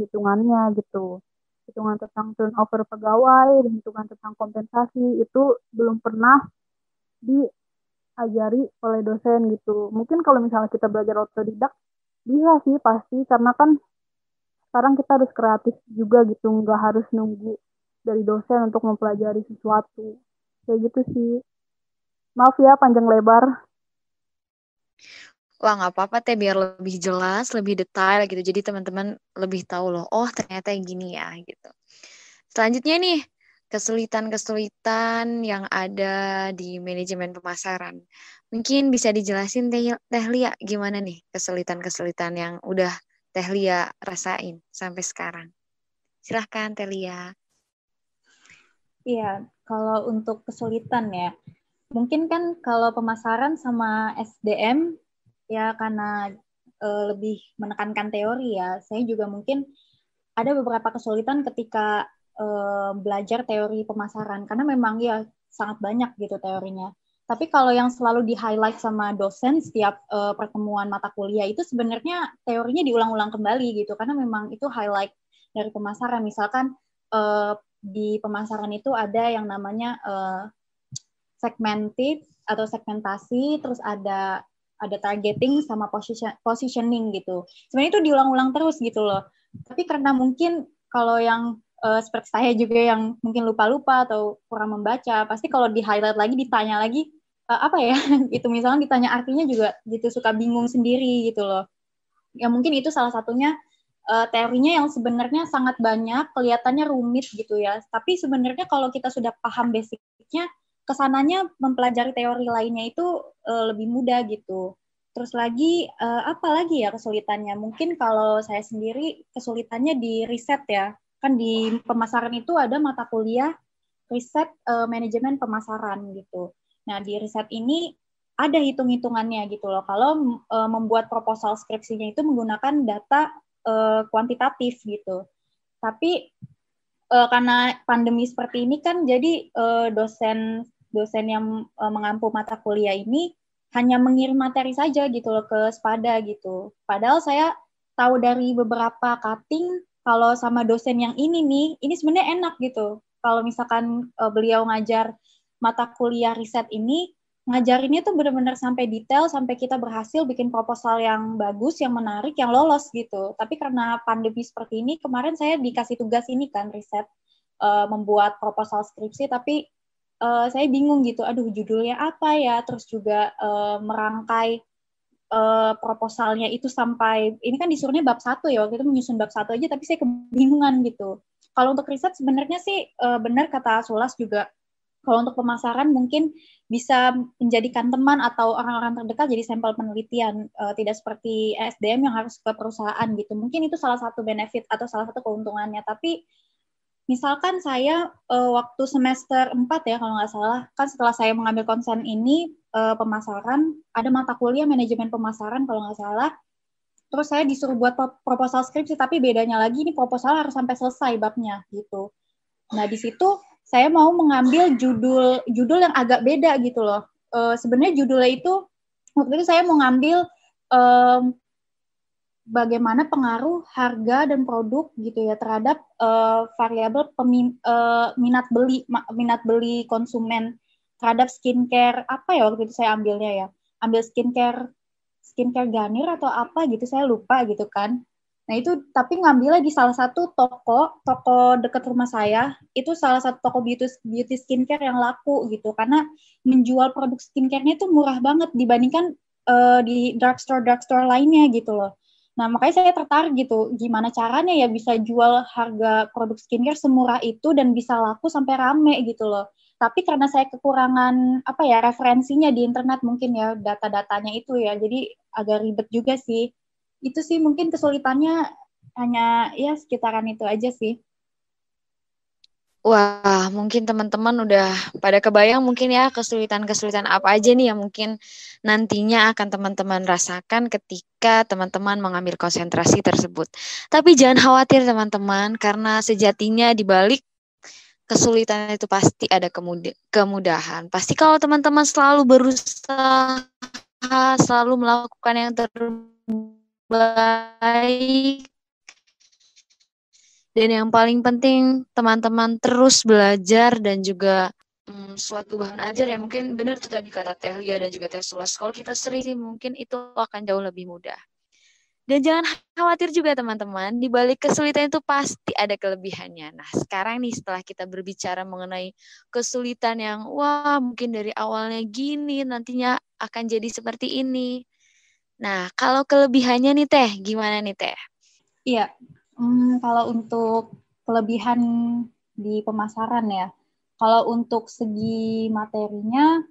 hitungannya gitu. Hitungan tentang turnover pegawai, dan hitungan tentang kompensasi itu belum pernah diajari oleh dosen gitu. Mungkin kalau misalnya kita belajar otodidak bisa sih pasti karena kan sekarang kita harus kreatif juga gitu, nggak harus nunggu dari dosen untuk mempelajari sesuatu. Kayak gitu sih. Maaf ya panjang lebar. Wah, nggak apa-apa teh, biar lebih jelas, lebih detail gitu. Jadi teman-teman lebih tahu loh, oh ternyata yang gini ya gitu. Selanjutnya nih, kesulitan-kesulitan yang ada di manajemen pemasaran. Mungkin bisa dijelasin Teh Lia gimana nih kesulitan-kesulitan yang udah Teh Lia rasain sampai sekarang. Silahkan Telia. Iya, kalau untuk kesulitan ya, mungkin kan kalau pemasaran sama SDM ya karena lebih menekankan teori ya. Saya juga mungkin ada beberapa kesulitan ketika belajar teori pemasaran karena memang ya sangat banyak gitu teorinya. Tapi kalau yang selalu di-highlight sama dosen setiap pertemuan mata kuliah itu sebenarnya teorinya diulang-ulang kembali gitu karena memang itu highlight dari pemasaran. Misalkan di pemasaran itu ada yang namanya segmented atau segmentasi, terus ada targeting sama positioning gitu. Sebenarnya itu diulang-ulang terus gitu loh. Tapi karena mungkin kalau yang seperti saya juga yang mungkin lupa-lupa atau kurang membaca, pasti kalau di-highlight lagi, ditanya lagi, apa ya, gitu. Misalnya ditanya artinya juga gitu, suka bingung sendiri gitu loh. Ya mungkin itu salah satunya teorinya yang sebenarnya sangat banyak, kelihatannya rumit gitu ya. Tapi sebenarnya kalau kita sudah paham basicnya, kesananya mempelajari teori lainnya itu lebih mudah gitu. Terus lagi, apa lagi ya kesulitannya? Mungkin kalau saya sendiri kesulitannya di riset ya. Kan di pemasaran itu ada mata kuliah riset manajemen pemasaran gitu. Nah, di riset ini ada hitung-hitungannya gitu loh. Kalau membuat proposal skripsinya itu menggunakan data kuantitatif gitu. Tapi karena pandemi seperti ini kan jadi dosen yang mengampu mata kuliah ini hanya mengirim materi saja gitu loh ke Spada gitu. Padahal saya tahu dari beberapa cutting kalau sama dosen yang ini nih, ini sebenarnya enak gitu. Kalau misalkan beliau ngajar mata kuliah riset ini, ngajarinnya tuh benar-benar sampai detail, sampai kita berhasil bikin proposal yang bagus, yang menarik, yang lolos gitu. Tapi karena pandemi seperti ini, kemarin saya dikasih tugas ini kan, riset, membuat proposal skripsi, tapi saya bingung gitu, aduh judulnya apa ya, terus juga merangkai proposalnya itu sampai, ini kan disuruhnya bab 1 ya, waktu itu menyusun bab 1 aja, tapi saya kebingungan gitu. Kalau untuk riset sebenarnya sih benar kata Sulas juga, kalau untuk pemasaran mungkin bisa menjadikan teman atau orang-orang terdekat jadi sampel penelitian, tidak seperti SDM yang harus ke perusahaan gitu. Mungkin itu salah satu benefit atau salah satu keuntungannya. Tapi misalkan saya waktu semester 4 ya kalau nggak salah, kan setelah saya mengambil konsen ini pemasaran, ada mata kuliah manajemen pemasaran kalau nggak salah. Terus saya disuruh buat proposal skripsi, tapi bedanya lagi ini proposal harus sampai selesai babnya gitu. Nah di situ saya mau mengambil judul yang agak beda gitu loh. Sebenarnya judulnya itu waktu itu saya mau ngambil bagaimana pengaruh harga dan produk gitu ya terhadap variabel minat beli konsumen terhadap skincare apa ya waktu itu saya ambilnya ya, ambil skincare Garnier atau apa gitu saya lupa gitu kan. Nah itu tapi ngambilnya di salah satu toko dekat rumah saya, itu salah satu toko beauty skincare yang laku gitu karena menjual produk skincare-nya itu murah banget dibandingkan di drugstore lainnya gitu loh. Nah, makanya saya tertarik gitu, gimana caranya ya bisa jual harga produk skincare semurah itu dan bisa laku sampai rame gitu loh. Tapi karena saya kekurangan apa ya referensinya di internet mungkin ya data-datanya itu ya, jadi agak ribet juga sih. Itu sih mungkin kesulitannya hanya ya sekitaran itu aja sih. Wah, mungkin teman-teman udah pada kebayang mungkin ya kesulitan-kesulitan apa aja nih yang mungkin nantinya akan teman-teman rasakan ketika teman-teman mengambil konsentrasi tersebut. Tapi jangan khawatir teman-teman, karena sejatinya di balik kesulitan itu pasti ada kemudahan. Pasti kalau teman-teman selalu berusaha, selalu melakukan yang terbaik, dan yang paling penting, teman-teman terus belajar dan juga suatu bahan ajar yang mungkin benar tuh tadi kata Tehlia dan juga Teh Sulas. Kalau kita sering sih mungkin itu akan jauh lebih mudah. Dan jangan khawatir juga teman-teman, di balik kesulitan itu pasti ada kelebihannya. Nah sekarang nih setelah kita berbicara mengenai kesulitan yang wah mungkin dari awalnya gini, nantinya akan jadi seperti ini. Nah kalau kelebihannya nih Teh, gimana nih Teh? Iya, kalau untuk kelebihan di pemasaran ya, kalau untuk segi materinya,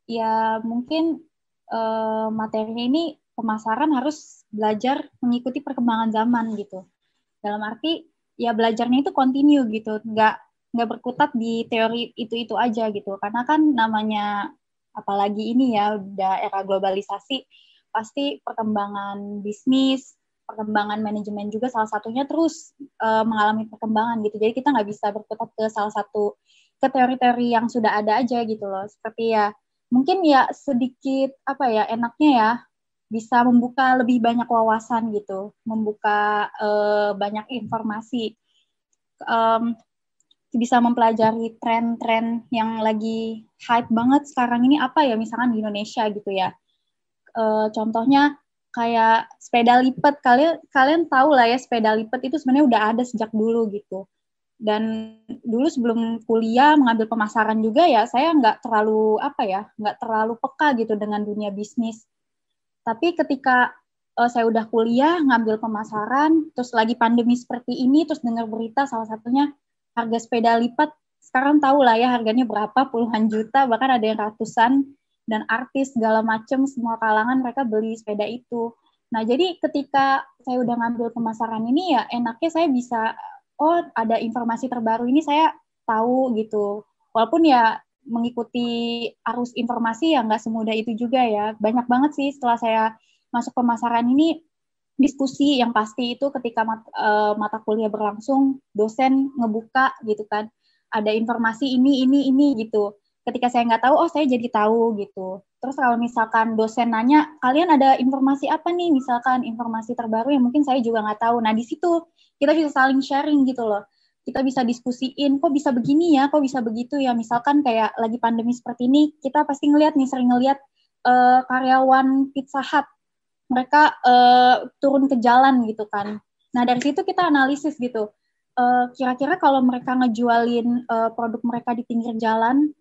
ya mungkin materinya ini pemasaran harus belajar mengikuti perkembangan zaman gitu. Dalam arti ya belajarnya itu continue gitu, nggak berkutat di teori itu aja gitu. Karena kan namanya apalagi ini ya udah era globalisasi, pasti perkembangan bisnis, perkembangan manajemen juga salah satunya terus mengalami perkembangan gitu. Jadi kita nggak bisa berkutat ke salah satu ke teori-teori yang sudah ada aja gitu loh. Seperti ya mungkin ya sedikit apa ya enaknya ya bisa membuka lebih banyak wawasan gitu, membuka banyak informasi, bisa mempelajari tren-tren yang lagi hype banget sekarang ini apa ya, misalkan di Indonesia gitu ya. Contohnya kayak sepeda lipat, kalian tahu lah ya sepeda lipat itu sebenarnya udah ada sejak dulu gitu. Dan dulu sebelum kuliah mengambil pemasaran juga ya, saya nggak terlalu peka gitu dengan dunia bisnis. Tapi ketika saya udah kuliah, ngambil pemasaran, terus lagi pandemi seperti ini, terus dengar berita salah satunya harga sepeda lipat, sekarang tahu lah ya harganya berapa, puluhan juta, bahkan ada yang ratusan, dan artis segala macam, semua kalangan mereka beli sepeda itu. Nah, jadi ketika saya udah ngambil pemasaran ini ya, enaknya saya bisa, oh ada informasi terbaru ini saya tahu gitu. Walaupun ya mengikuti arus informasi yang nggak semudah itu juga ya. Banyak banget sih setelah saya masuk pemasaran ini diskusi yang pasti itu ketika mata kuliah berlangsung, dosen ngebuka gitu kan. Ada informasi ini gitu. Ketika saya nggak tahu, oh saya jadi tahu gitu. Terus kalau misalkan dosen nanya, kalian ada informasi apa nih? Misalkan informasi terbaru yang mungkin saya juga nggak tahu. Nah di situ kita bisa saling sharing gitu loh. Kita bisa diskusiin, kok bisa begini ya, kok bisa begitu ya. Misalkan kayak lagi pandemi seperti ini, kita pasti sering ngelihat karyawan Pizza Hut, mereka turun ke jalan gitu kan. Nah dari situ kita analisis gitu, kira-kira kalau mereka ngejualin produk mereka di pinggir jalan,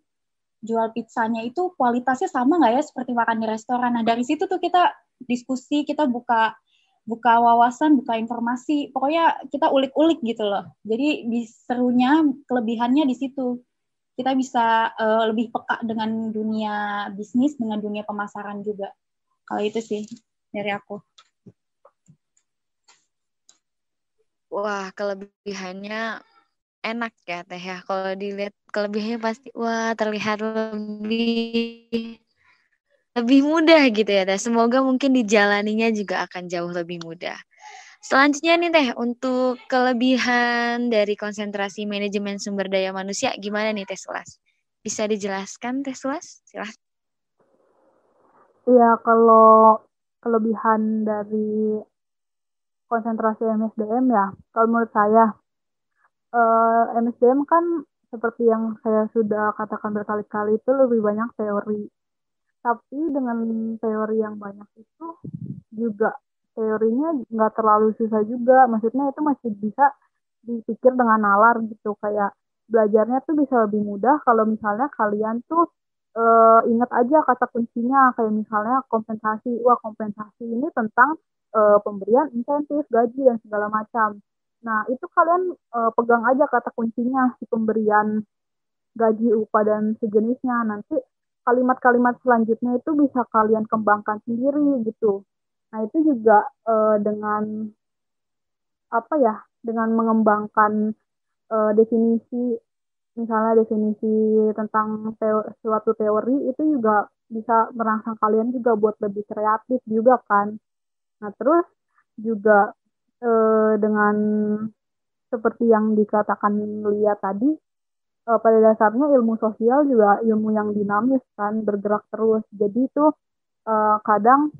jual pizzanya itu kualitasnya sama nggak ya seperti makan di restoran. Nah dari situ tuh kita diskusi, kita buka wawasan, buka informasi, pokoknya kita ulik-ulik gitu loh. Jadi serunya, kelebihannya di situ. Kita bisa lebih peka dengan dunia bisnis, dengan dunia pemasaran juga. Kalau itu sih dari aku. Wah, kelebihannya enak ya Teh ya. Kalau dilihat kelebihannya pasti wah terlihat lebih mudah gitu ya Teh. Semoga mungkin dijalaninya juga akan jauh lebih mudah. Selanjutnya nih Teh, untuk kelebihan dari konsentrasi manajemen sumber daya manusia gimana nih Teh Sulas? Bisa dijelaskan Teh Sulas? Silahkan. Iya, kalau kelebihan dari konsentrasi MSDM ya, kalau menurut saya, MSDM kan seperti yang saya sudah katakan berkali-kali itu lebih banyak teori. Tapi dengan teori yang banyak itu juga teorinya nggak terlalu susah juga. Maksudnya itu masih bisa dipikir dengan nalar gitu. Kayak belajarnya tuh bisa lebih mudah kalau misalnya kalian tuh ingat aja kata kuncinya. Kayak misalnya kompensasi. Wah, kompensasi ini tentang pemberian insentif, gaji, dan segala macam. Nah, itu kalian pegang aja kata kuncinya, si pemberian gaji, upah, dan sejenisnya. Nanti kalimat-kalimat selanjutnya itu bisa kalian kembangkan sendiri gitu. Nah, itu juga dengan apa ya, dengan mengembangkan definisi, misalnya definisi tentang suatu teori itu juga bisa merangsang kalian juga buat lebih kreatif juga kan. Nah, terus juga dengan seperti yang dikatakan Lia tadi, pada dasarnya ilmu sosial juga ilmu yang dinamis kan, bergerak terus. Jadi itu kadang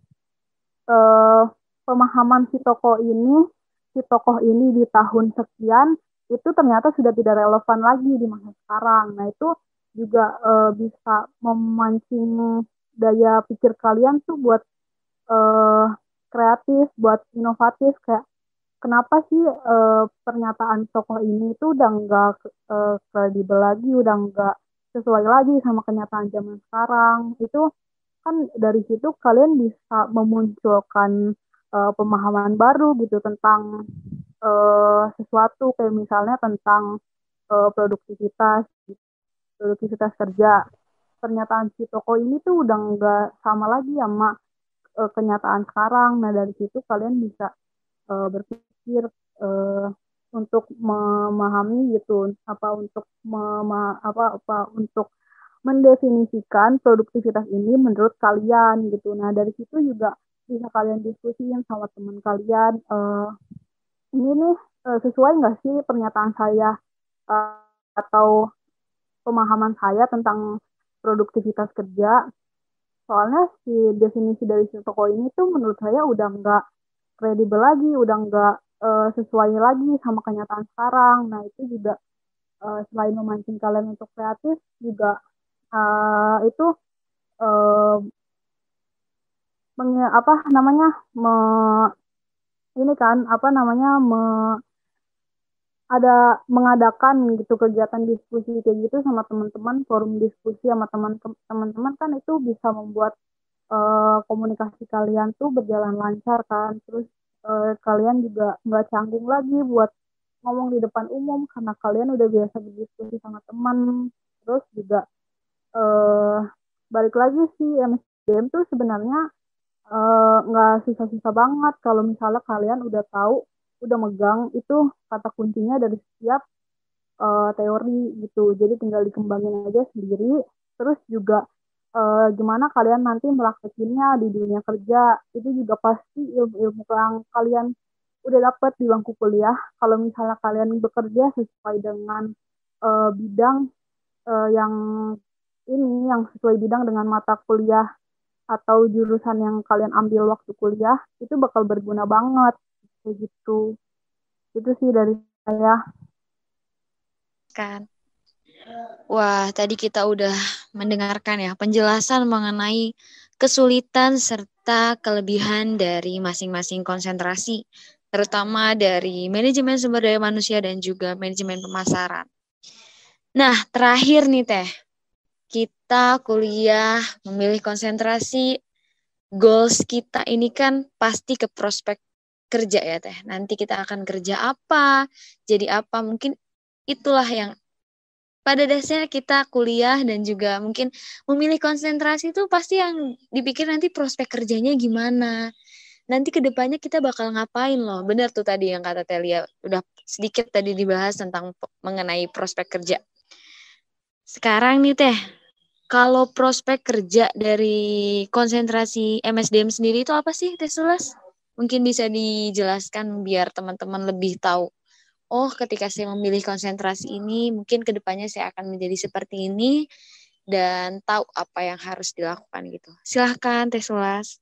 eh, pemahaman si tokoh ini di tahun sekian itu ternyata sudah tidak relevan lagi di masa sekarang. Nah itu juga bisa memancing daya pikir kalian tuh buat eh, kreatif, buat inovatif, kayak kenapa sih pernyataan tokoh ini tuh udah nggak kredibel lagi, udah nggak sesuai lagi sama kenyataan zaman sekarang. Itu kan dari situ kalian bisa memunculkan pemahaman baru gitu tentang sesuatu, kayak misalnya tentang produktivitas, produktivitas kerja. Pernyataan si tokoh ini tuh udah nggak sama lagi sama kenyataan sekarang. Nah dari situ kalian bisa berpikir untuk memahami gitu untuk mendefinisikan produktivitas ini menurut kalian gitu. Nah, dari situ juga bisa kalian diskusiin sama teman kalian, ini nih sesuai nggak sih pernyataan saya atau pemahaman saya tentang produktivitas kerja. Soalnya si definisi dari si toko ini tuh menurut saya udah nggak kredibel lagi, udah nggak sesuai lagi sama kenyataan sekarang. Nah, itu juga selain memancing kalian untuk kreatif, juga itu uh, apa namanya ini kan apa namanya ada mengadakan gitu kegiatan diskusi kayak gitu sama teman-teman, forum diskusi sama teman-teman kan itu bisa membuat komunikasi kalian tuh berjalan lancar kan. Terus kalian juga nggak canggung lagi buat ngomong di depan umum karena kalian udah biasa berdiskusi sama teman. Terus juga eh, balik lagi sih MSDM tuh sebenarnya nggak susah-susah banget kalau misalnya kalian udah tahu, udah megang itu kata kuncinya dari setiap teori gitu. Jadi tinggal dikembangin aja sendiri. Terus juga gimana kalian nanti melaksakannya di dunia kerja. Itu juga pasti ilmu-ilmu yang kalian udah dapat di bangku kuliah. Kalau misalnya kalian bekerja sesuai dengan bidang yang yang sesuai bidang dengan mata kuliah atau jurusan yang kalian ambil waktu kuliah, itu bakal berguna banget. Kayak gitu. Itu sih dari saya. Kan. Wah, tadi kita udah mendengarkan ya penjelasan mengenai kesulitan serta kelebihan dari masing-masing konsentrasi, terutama dari manajemen sumber daya manusia dan juga manajemen pemasaran. Nah, terakhir nih Teh, kita kuliah memilih konsentrasi, goals kita ini kan pasti ke prospek kerja ya Teh. Nanti kita akan kerja apa, jadi apa, mungkin itulah yang pada dasarnya kita kuliah dan juga mungkin memilih konsentrasi itu pasti yang dipikir nanti prospek kerjanya gimana. Nanti kedepannya kita bakal ngapain loh. Benar tuh tadi yang kata Telia, udah sedikit tadi dibahas tentang mengenai prospek kerja. Sekarang nih Teh, kalau prospek kerja dari konsentrasi MSDM sendiri itu apa sih Teh Sulas? Mungkin bisa dijelaskan biar teman-teman lebih tahu. Oh, ketika saya memilih konsentrasi ini, mungkin kedepannya saya akan menjadi seperti ini dan tahu apa yang harus dilakukan gitu. Silahkan, Teh Sulas.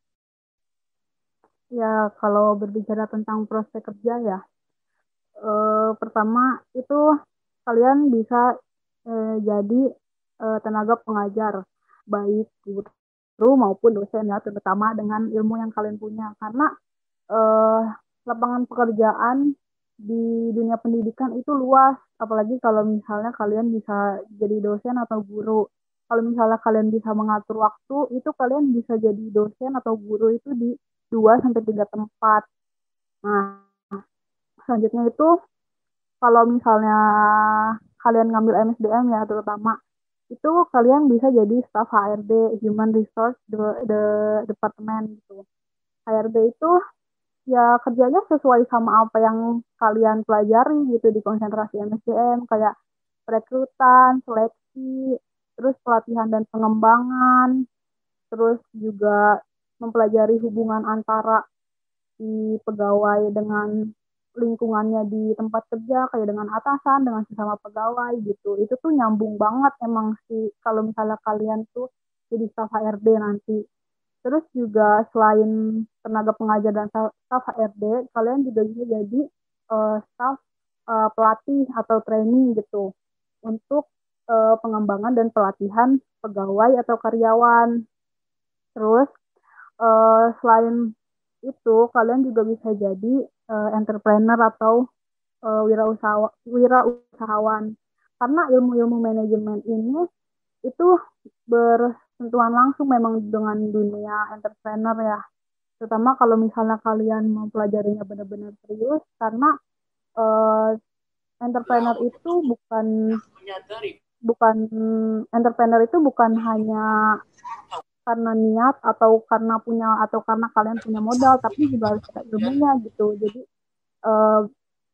Ya, kalau berbicara tentang prospek kerja ya, pertama itu kalian bisa jadi tenaga pengajar, baik guru maupun dosen ya, terutama dengan ilmu yang kalian punya. Karena eh, lapangan pekerjaan di dunia pendidikan itu luas, apalagi kalau misalnya kalian bisa jadi dosen atau guru. Kalau misalnya kalian bisa mengatur waktu, itu kalian bisa jadi dosen atau guru itu di 2 sampai 3 tempat. Nah, selanjutnya itu kalau misalnya kalian ngambil MSDM ya terutama, itu kalian bisa jadi staff HRD, Human Resource Department gitu. HRD itu ya kerjanya sesuai sama apa yang kalian pelajari gitu di konsentrasi MSDM, kayak perekrutan, seleksi, terus pelatihan dan pengembangan, terus juga mempelajari hubungan antara si pegawai dengan lingkungannya di tempat kerja, kayak dengan atasan, dengan sesama pegawai gitu. Itu tuh nyambung banget emang sih kalau misalnya kalian tuh jadi staf HRD nanti. Terus juga selain tenaga pengajar dan staf HRD, kalian juga bisa jadi staf pelatih atau training gitu untuk pengembangan dan pelatihan pegawai atau karyawan. Terus selain itu kalian juga bisa jadi entrepreneur atau wirausahawan. Karena ilmu-ilmu manajemen ini itu bersentuhan langsung memang dengan dunia entrepreneur ya. Terutama kalau misalnya kalian mempelajarinya benar-benar serius, karena uh, entrepreneur itu bukan entrepreneur itu bukan hanya karena niat atau karena kalian punya modal, tapi juga harus ada ilmunya gitu. Jadi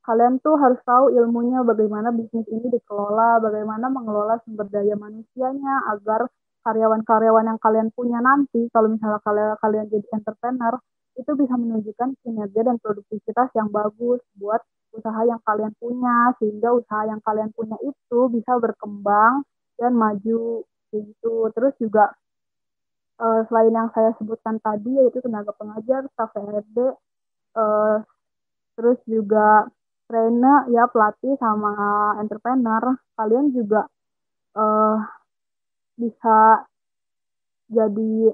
kalian tuh harus tahu ilmunya bagaimana bisnis ini dikelola, bagaimana mengelola sumber daya manusianya agar karyawan-karyawan yang kalian punya nanti, kalau misalnya kalian jadi entrepreneur, itu bisa menunjukkan kinerja dan produktivitas yang bagus buat usaha yang kalian punya, sehingga usaha yang kalian punya itu bisa berkembang dan maju gitu. Terus juga selain yang saya sebutkan tadi, yaitu tenaga pengajar, staf PRD, terus juga trainer, ya pelatih sama entrepreneur, kalian juga uh, bisa jadi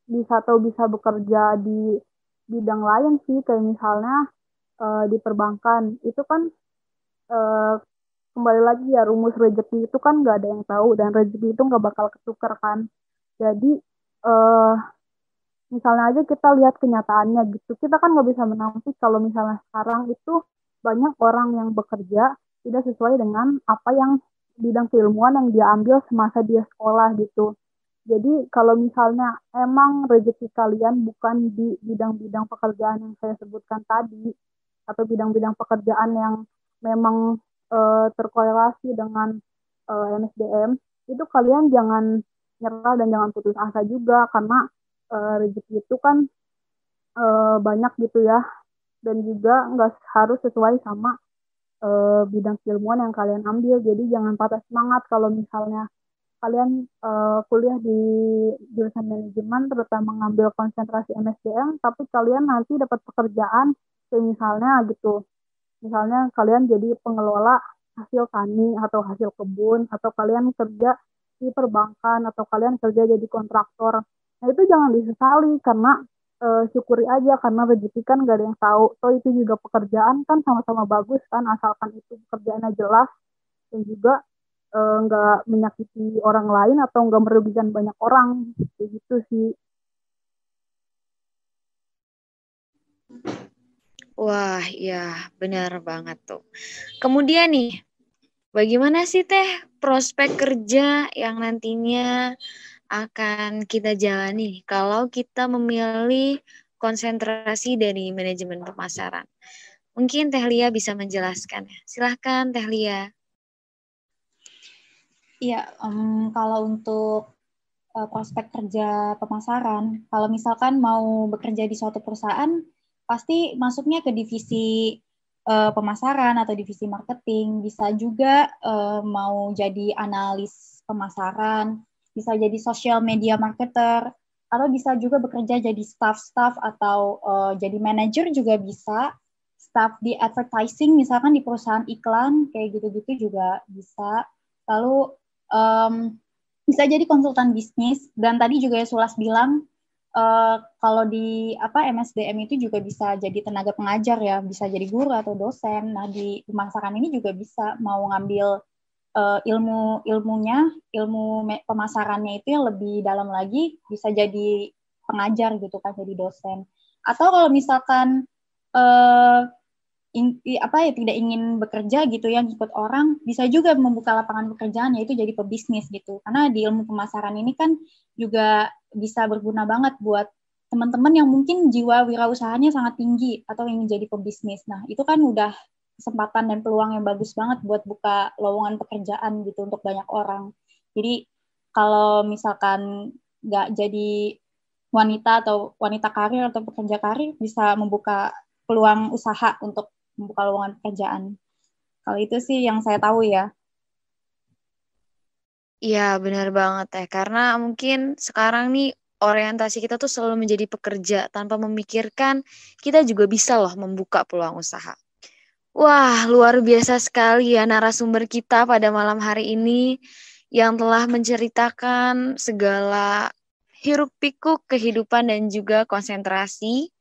bisa bekerja di bidang lain sih, kayak misalnya di perbankan itu kan uh, kembali lagi ya, rumus rezeki itu kan nggak ada yang tahu, dan rezeki itu nggak bakal ketukar kan. Jadi uh, misalnya aja kita lihat kenyataannya gitu, kita kan nggak bisa menampik kalau misalnya sekarang itu banyak orang yang bekerja tidak sesuai dengan apa yang bidang keilmuan yang dia ambil semasa dia sekolah gitu. Jadi kalau misalnya emang rezeki kalian bukan di bidang-bidang pekerjaan yang saya sebutkan tadi, atau bidang-bidang pekerjaan yang memang terkorelasi dengan MSDM, itu kalian jangan nyerah dan jangan putus asa juga, karena rezeki itu kan banyak gitu ya, dan juga nggak harus sesuai sama bidang keilmuan yang kalian ambil. Jadi jangan patah semangat kalau misalnya kalian kuliah di jurusan manajemen, terutama ngambil konsentrasi MSDM, tapi kalian nanti dapat pekerjaan kayak misalnya gitu. Misalnya kalian jadi pengelola hasil tani atau hasil kebun, atau kalian kerja di perbankan, atau kalian kerja jadi kontraktor. Nah itu jangan disesali, karena syukuri aja, karena rezeki kan gak ada yang tahu. So itu juga pekerjaan kan sama-sama bagus kan, asalkan itu pekerjaannya jelas dan juga nggak menyakiti orang lain atau nggak merugikan banyak orang, kayak gitu sih. Wah, ya benar banget tuh. Kemudian nih, bagaimana sih Teh prospek kerja yang nantinya akan kita jalani kalau kita memilih konsentrasi dari manajemen pemasaran? Mungkin Teh Lia bisa menjelaskan. Silahkan Teh Lia. Iya, kalau untuk prospek kerja pemasaran, kalau misalkan mau bekerja di suatu perusahaan, pasti masuknya ke divisi pemasaran atau divisi marketing, bisa juga mau jadi analis pemasaran, bisa jadi social media marketer, atau bisa juga bekerja jadi staff atau jadi manager juga bisa, staff di advertising misalkan di perusahaan iklan, kayak gitu-gitu juga bisa. Lalu bisa jadi konsultan bisnis, dan tadi juga ya Sulas bilang kalau di MSDM itu juga bisa jadi tenaga pengajar ya, bisa jadi guru atau dosen. Nah di pemasaran ini juga bisa mau ngambil ilmu pemasarannya itu yang lebih dalam lagi, bisa jadi pengajar gitu kan, jadi dosen. Atau kalau misalkan tidak ingin bekerja gitu yang ikut orang, bisa juga membuka lapangan pekerjaan, yaitu jadi pebisnis gitu. Karena di ilmu pemasaran ini kan juga bisa berguna banget buat teman-teman yang mungkin jiwa wirausahanya sangat tinggi atau ingin jadi pebisnis. Nah, itu kan udah kesempatan dan peluang yang bagus banget buat buka lowongan pekerjaan gitu untuk banyak orang. Jadi kalau misalkan nggak jadi wanita atau wanita karir atau pekerja karir, bisa membuka peluang usaha untuk membuka lowongan pekerjaan. Kalau itu sih yang saya tahu ya. Iya, benar banget Teh. Karena mungkin sekarang nih orientasi kita tuh selalu menjadi pekerja tanpa memikirkan kita juga bisa loh membuka peluang usaha. Wah, luar biasa sekali ya narasumber kita pada malam hari ini yang telah menceritakan segala hiruk-pikuk kehidupan dan juga konsentrasi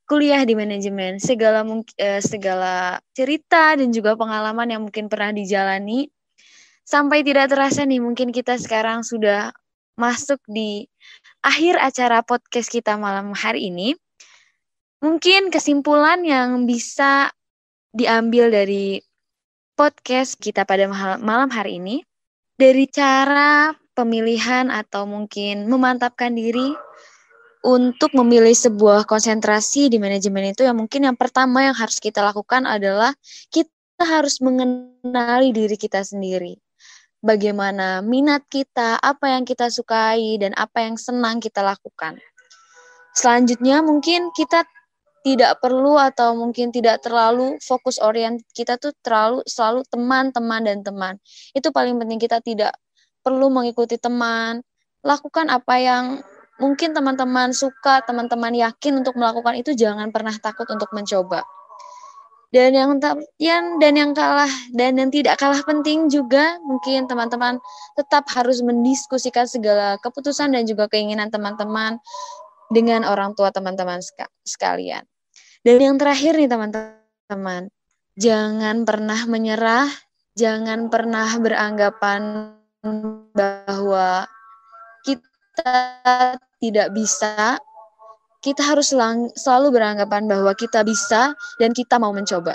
kuliah di manajemen, segala cerita dan juga pengalaman yang mungkin pernah dijalani. Sampai tidak terasa nih, mungkin kita sekarang sudah masuk di akhir acara podcast kita malam hari ini. Mungkin kesimpulan yang bisa diambil dari podcast kita pada malam hari ini, dari cara pemilihan atau mungkin memantapkan diri untuk memilih sebuah konsentrasi di manajemen itu yang mungkin yang pertama yang harus kita lakukan adalah kita harus mengenali diri kita sendiri. Bagaimana minat kita, apa yang kita sukai, dan apa yang senang kita lakukan. Selanjutnya mungkin kita tidak perlu atau mungkin tidak terlalu fokus orient, kita tuh selalu teman-teman dan teman. Itu paling penting, kita tidak perlu mengikuti teman. Lakukan apa yang mungkin teman-teman suka, teman-teman yakin untuk melakukan itu, jangan pernah takut untuk mencoba. Dan yang tidak kalah penting juga mungkin teman-teman tetap harus mendiskusikan segala keputusan dan juga keinginan teman-teman dengan orang tua teman-teman sekalian. Dan yang terakhir nih teman-teman, jangan pernah menyerah, jangan pernah beranggapan bahwa kita tidak bisa. Kita harus selalu beranggapan bahwa kita bisa dan kita mau mencoba.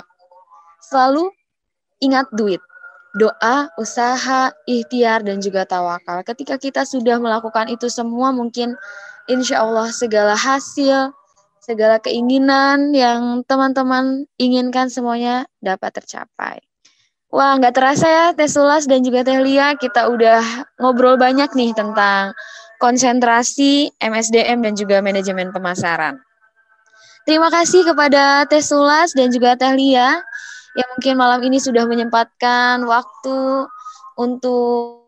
Selalu ingat duit, doa, usaha, ikhtiar, dan juga tawakal. Ketika kita sudah melakukan itu semua, mungkin insya Allah segala hasil, segala keinginan yang teman-teman inginkan semuanya dapat tercapai. Wah, nggak terasa ya Teh Sulas dan juga Teh Lia, kita udah ngobrol banyak nih tentang konsentrasi, MSDM, dan juga manajemen pemasaran. Terima kasih kepada Teh Sulas dan juga Teh Lia yang mungkin malam ini sudah menyempatkan waktu untuk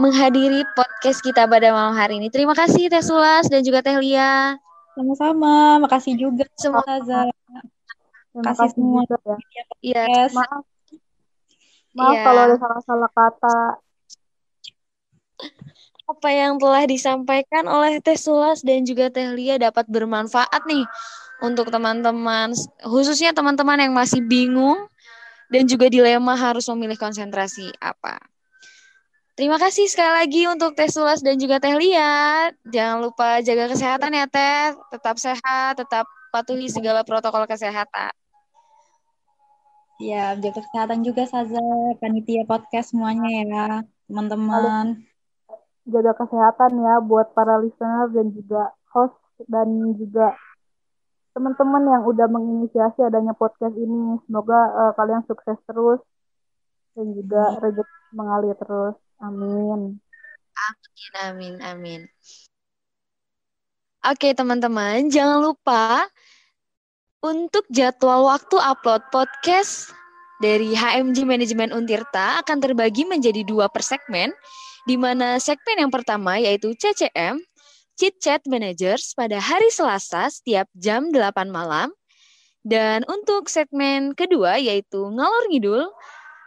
menghadiri podcast kita pada malam hari ini. Terima kasih Teh Sulas dan juga Teh Lia. Sama-sama, makasih juga. Semoga. Terima kasih semua ya. Iya. Maaf kalau ada salah-salah kata. Apa yang telah disampaikan oleh Teh Sulas dan juga Teh Lia dapat bermanfaat nih untuk teman-teman, khususnya teman-teman yang masih bingung dan juga dilema harus memilih konsentrasi apa. Terima kasih sekali lagi untuk Teh Sulas dan juga Teh Lia. Jangan lupa jaga kesehatan ya Teh, tetap sehat, tetap patuhi segala protokol kesehatan. Ya, jaga kesehatan juga Saza, panitia podcast semuanya ya, teman-teman. Jaga kesehatan ya buat para listener dan juga host dan juga teman-teman yang udah menginisiasi adanya podcast ini. Semoga kalian sukses terus dan juga rezeki mengalir terus. Amin. Amin. Oke teman-teman, jangan lupa untuk jadwal waktu upload podcast dari HMJ Manajemen Untirta akan terbagi menjadi 2 per segmen, di mana segmen yang pertama yaitu CCM, Chit Chat Managers pada hari Selasa setiap jam 8 malam. Dan untuk segmen kedua yaitu Ngalor Ngidul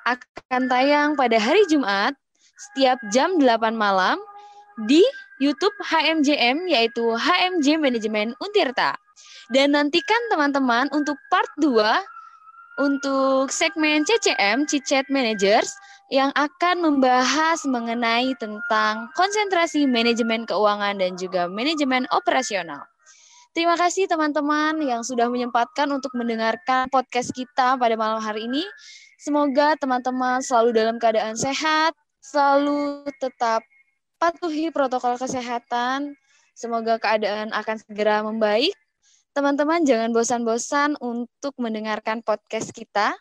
akan tayang pada hari Jumat setiap jam 8 malam di YouTube HMJM yaitu HMJ Manajemen Untirta. Dan nantikan teman-teman untuk part 2 untuk segmen CCM, Chit Chat Managers, yang akan membahas mengenai tentang konsentrasi manajemen keuangan dan juga manajemen operasional. Terima kasih teman-teman yang sudah menyempatkan untuk mendengarkan podcast kita pada malam hari ini. Semoga teman-teman selalu dalam keadaan sehat, selalu tetap patuhi protokol kesehatan. Semoga keadaan akan segera membaik. Teman-teman jangan bosan-bosan untuk mendengarkan podcast kita.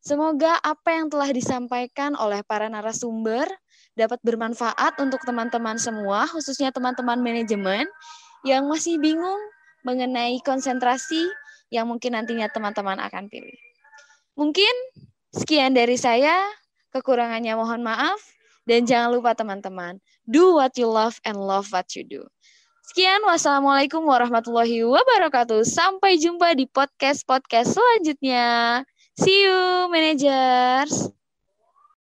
Semoga apa yang telah disampaikan oleh para narasumber dapat bermanfaat untuk teman-teman semua, khususnya teman-teman manajemen yang masih bingung mengenai konsentrasi yang mungkin nantinya teman-teman akan pilih. Mungkin sekian dari saya, kekurangannya mohon maaf, dan jangan lupa teman-teman, do what you love and love what you do. Sekian, wassalamualaikum warahmatullahi wabarakatuh. Sampai jumpa di podcast-podcast selanjutnya. See you, managers.